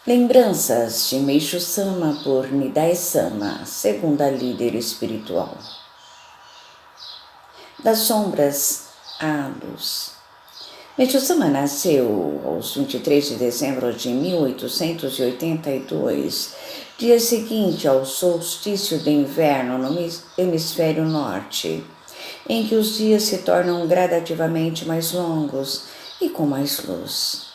Lembranças de Meishu Sama por Nidai Sama, segunda líder espiritual. Das sombras à luz. Meishu Sama nasceu aos 23 de dezembro de 1882, dia seguinte ao solstício de inverno no hemisfério norte, em que os dias se tornam gradativamente mais longos e com mais luz.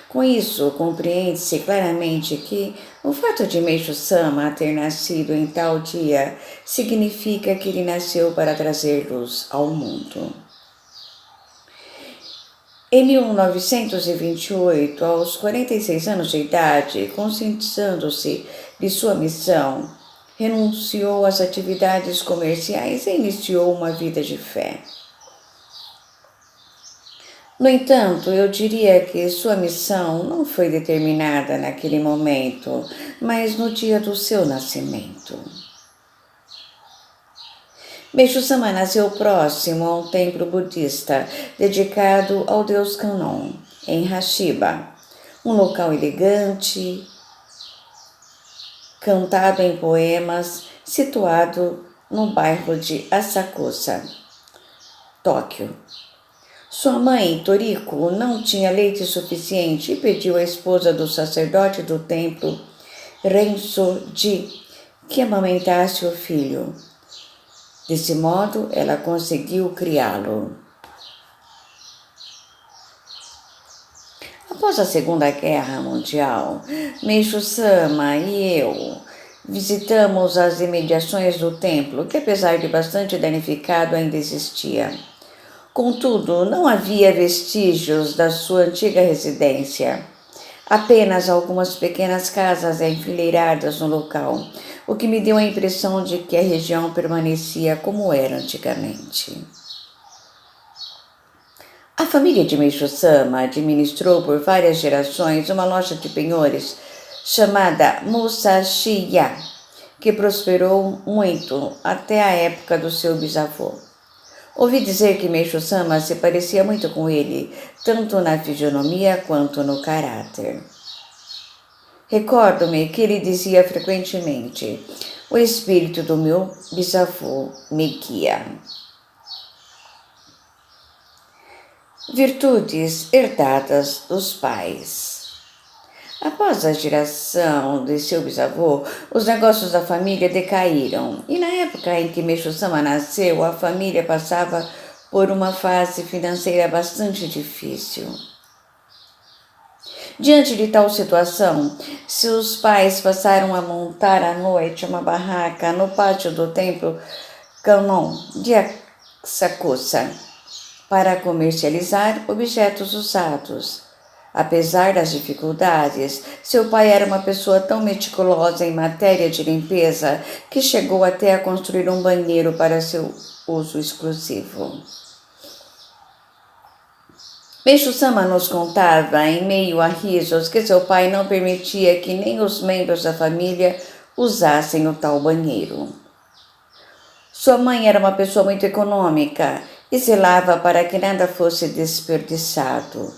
Com isso, compreende-se claramente que o fato de Meishu Sama ter nascido em tal dia significa que ele nasceu para trazer luz ao mundo. Em 1928, aos 46 anos de idade, conscientizando-se de sua missão, renunciou às atividades comerciais e iniciou uma vida de fé. No entanto, eu diria que sua missão não foi determinada naquele momento, mas no dia do seu nascimento. Meishu Sama nasceu próximo a um templo budista dedicado ao deus Kannon, em Hashiba, um local elegante, cantado em poemas, situado no bairro de Asakusa, Tóquio. Sua mãe, Toriko, não tinha leite suficiente e pediu à esposa do sacerdote do templo, Renso-ji, que amamentasse o filho. Desse modo, ela conseguiu criá-lo. Após a Segunda Guerra Mundial, Meishu Sama e eu visitamos as imediações do templo, que apesar de bastante danificado ainda existia. Contudo, não havia vestígios da sua antiga residência. Apenas algumas pequenas casas enfileiradas no local, o que me deu a impressão de que a região permanecia como era antigamente. A família de Meishu Sama administrou por várias gerações uma loja de penhores chamada Musashiya, que prosperou muito até a época do seu bisavô. Ouvi dizer que Meishu Sama se parecia muito com ele, tanto na fisionomia quanto no caráter. Recordo-me que ele dizia frequentemente: "O espírito do meu bisavô me guia." Virtudes herdadas dos pais. Após a geração de seu bisavô, os negócios da família decaíram, e na época em que Meishu Sama nasceu, a família passava por uma fase financeira bastante difícil. Diante de tal situação, seus pais passaram a montar à noite uma barraca no pátio do templo Kannon de Asakusa para comercializar objetos usados. Apesar das dificuldades, seu pai era uma pessoa tão meticulosa em matéria de limpeza que chegou até a construir um banheiro para seu uso exclusivo. Meishu Sama nos contava, em meio a risos, que seu pai não permitia que nem os membros da família usassem o tal banheiro. Sua mãe era uma pessoa muito econômica e zelava para que nada fosse desperdiçado.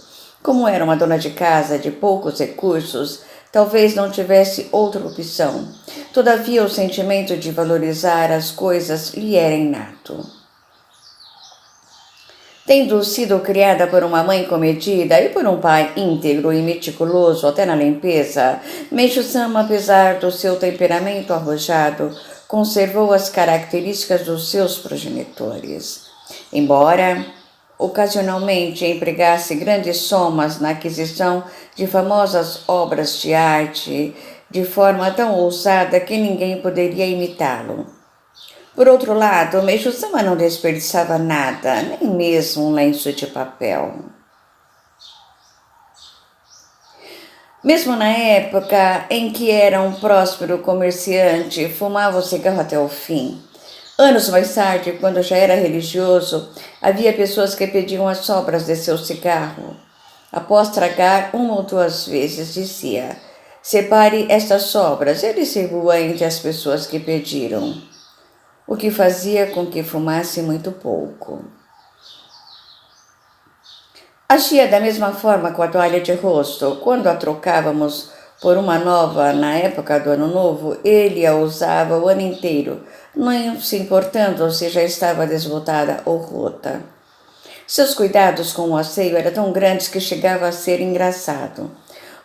Como era uma dona de casa de poucos recursos, talvez não tivesse outra opção. Todavia, o sentimento de valorizar as coisas lhe era inato. Tendo sido criada por uma mãe comedida e por um pai íntegro e meticuloso até na limpeza, Meishu Sama, apesar do seu temperamento arrojado, conservou as características dos seus progenitores. Embora ocasionalmente empregasse grandes somas na aquisição de famosas obras de arte de forma tão ousada que ninguém poderia imitá-lo. Por outro lado, Meishu Sama não desperdiçava nada, nem mesmo um lenço de papel. Mesmo na época em que era um próspero comerciante, fumava o cigarro até o fim. Anos mais tarde, quando já era religioso, havia pessoas que pediam as sobras de seu cigarro. Após tragar uma ou duas vezes, dizia: "Separe estas sobras e distribua entre as pessoas que pediram", o que fazia com que fumasse muito pouco. Agia da mesma forma com a toalha de rosto. Quando a trocávamos por uma nova na época do Ano Novo, ele a usava o ano inteiro, não se importando se já estava desbotada ou rota. Seus cuidados com o asseio eram tão grandes que chegava a ser engraçado.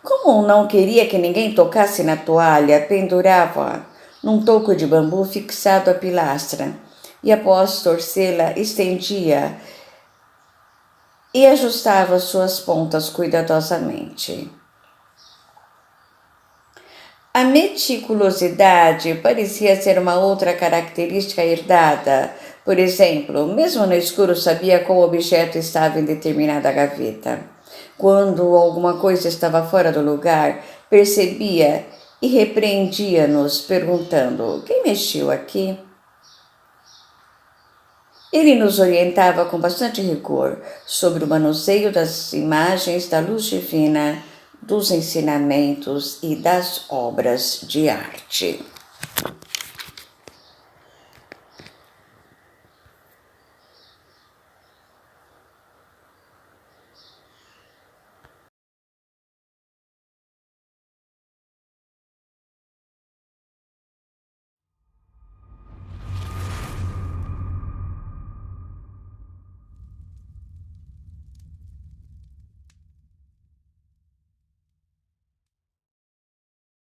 Como não queria que ninguém tocasse na toalha, pendurava-a num toco de bambu fixado à pilastra e, após torcê-la, estendia e ajustava suas pontas cuidadosamente. A meticulosidade parecia ser uma outra característica herdada. Por exemplo, mesmo no escuro sabia qual objeto estava em determinada gaveta. Quando alguma coisa estava fora do lugar, percebia e repreendia-nos, perguntando: quem mexeu aqui? Ele nos orientava com bastante rigor sobre o manuseio das imagens da luz divina, dos ensinamentos e das obras de arte.